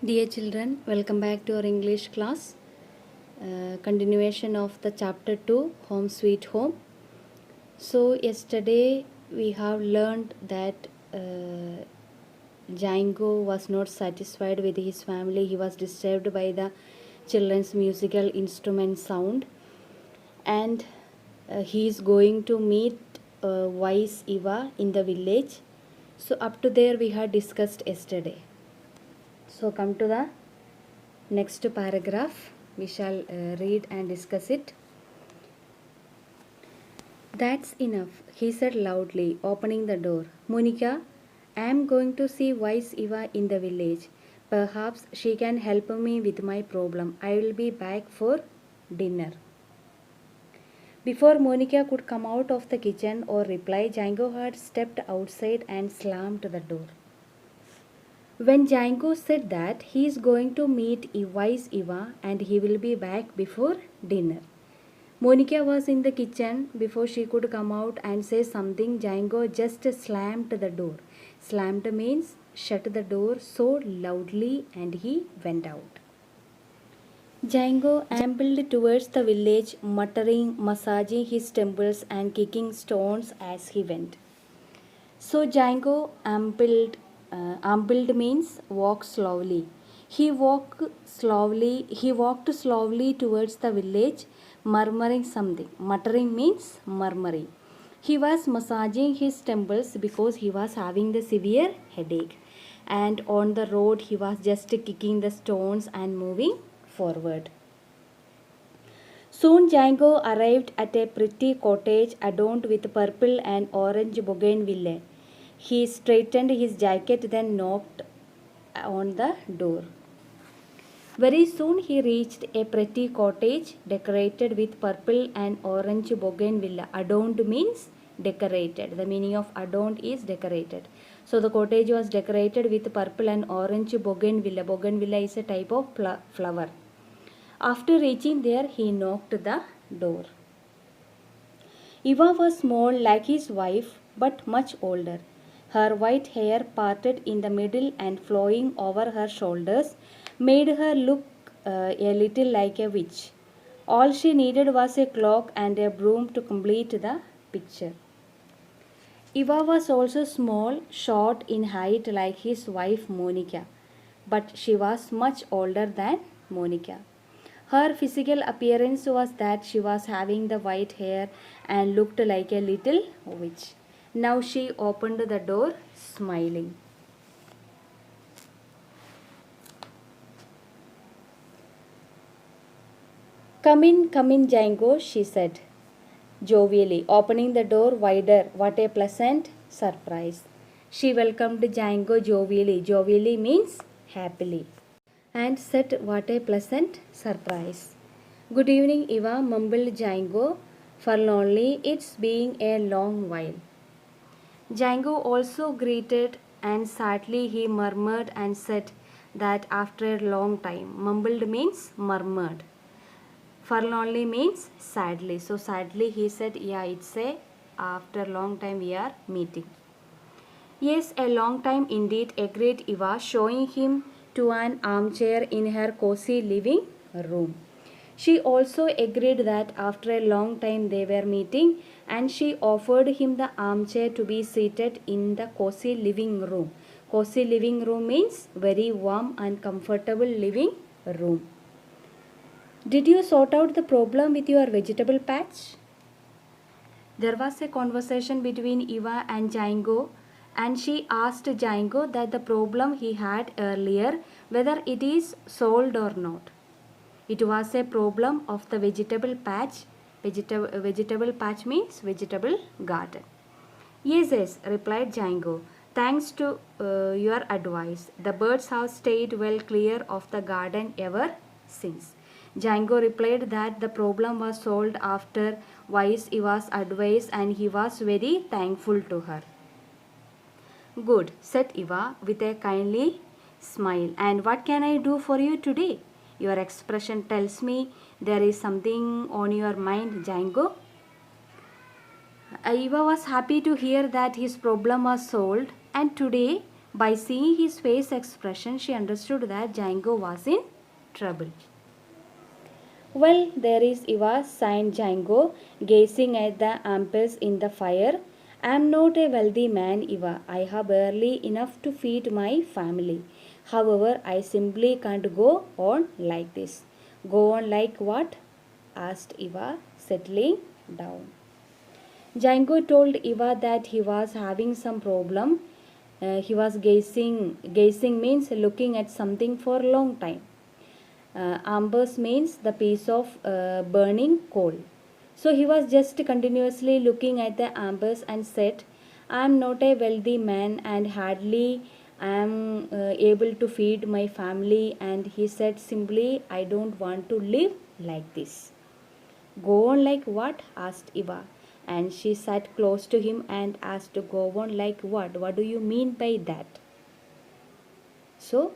Dear children, welcome back to our English class. Continuation of the chapter 2, Home Sweet Home. So, yesterday we have learned that Django was not satisfied with his family. He was disturbed by the children's musical instrument sound, and he is going to meet wise Eva in the village. So, up to there we had discussed yesterday. So, come to the next paragraph. We shall read and discuss it. That's enough, he said loudly, opening the door. Monica, I am going to see wise Eva in the village. Perhaps she can help me with my problem. I will be back for dinner. Before Monica could come out of the kitchen or reply, Django had stepped outside and slammed the door. When Django said that he is going to meet wise Eva and he will be back before dinner, Monica was in the kitchen. Before she could come out and say something, Django just slammed the door. Slammed means shut the door so loudly and he went out. Django ambled towards the village, muttering, massaging his temples and kicking stones as he went. So Django ambled means walk slowly. He walked slowly towards the village, murmuring something. Muttering means murmuring. He was massaging his temples because he was having the severe headache. And on the road he was just kicking the stones and moving forward. Soon Django arrived at a pretty cottage adorned with purple and orange bougainvillea. He straightened his jacket, then knocked on the door. Very soon he reached a pretty cottage decorated with purple and orange bougainvillea. Adorned means decorated. The meaning of adorned is decorated. So the cottage was decorated with purple and orange bougainvillea. Bougainvillea is a type of flower. After reaching there, he knocked the door. Eva was small like his wife, but much older. Her white hair, parted in the middle and flowing over her shoulders, made her look a little like a witch. All she needed was a cloak and a broom to complete the picture. Eva was also small, short in height like his wife Monica, but she was much older than Monica. Her physical appearance was that she was having the white hair and looked like a little witch. Now she opened the door, smiling. Come in, Django, she said jovially, opening the door wider. What a pleasant surprise. She welcomed Django jovially. Jovially means happily. And said, what a pleasant surprise. Good evening, Eva, mumbled Django, forlornly. It's been a long while. Django also greeted, and sadly he murmured and said that after a long time. Mumbled means murmured. Forlornly means sadly. So sadly he said, yeah, it's a after a long time we are meeting. Yes, a long time indeed, agreed Eva, showing him to an armchair in her cozy living room. She also agreed that after a long time they were meeting, and she offered him the armchair to be seated in the cozy living room. Cozy living room means very warm and comfortable living room. Did you sort out the problem with your vegetable patch? There was a conversation between Eva and Django, and she asked Django that the problem he had earlier, whether it is solved or not. It was a problem of the vegetable patch. Vegetable patch means vegetable garden. Yes, replied Django. Thanks to your advice, the birds have stayed well clear of the garden ever since. Django replied that the problem was solved after wise Eva's advice, and he was very thankful to her. Good, said Eva with a kindly smile. And what can I do for you today? Your expression tells me there is something on your mind, Django. Eva was happy to hear that his problem was solved, and today By seeing his face expression, she understood that Django was in trouble. Well, there is Eva, sighed Django, gazing at the embers in the fire. I am not a wealthy man, Eva. I have barely enough to feed my family. However, I simply can't go on like this. Go on like what? Asked Eva, settling down. Django told Eva that he was having some problem. He was gazing. Gazing means looking at something for a long time. Ambers means the piece of burning coal. So he was just continuously looking at the ambers and said, I am not a wealthy man and hardly am able to feed my family. And he said simply, I don't want to live like this. Go on like what? Asked Eva. And she sat close to him and asked, go on like what? What do you mean by that? So,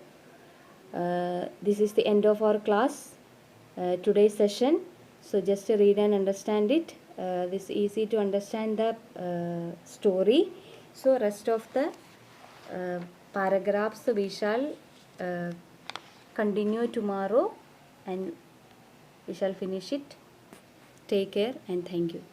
this is the end of our class, today's session. So just read and understand it. This is easy to understand the story. So rest of the paragraphs we shall continue tomorrow and we shall finish it. Take care and thank you.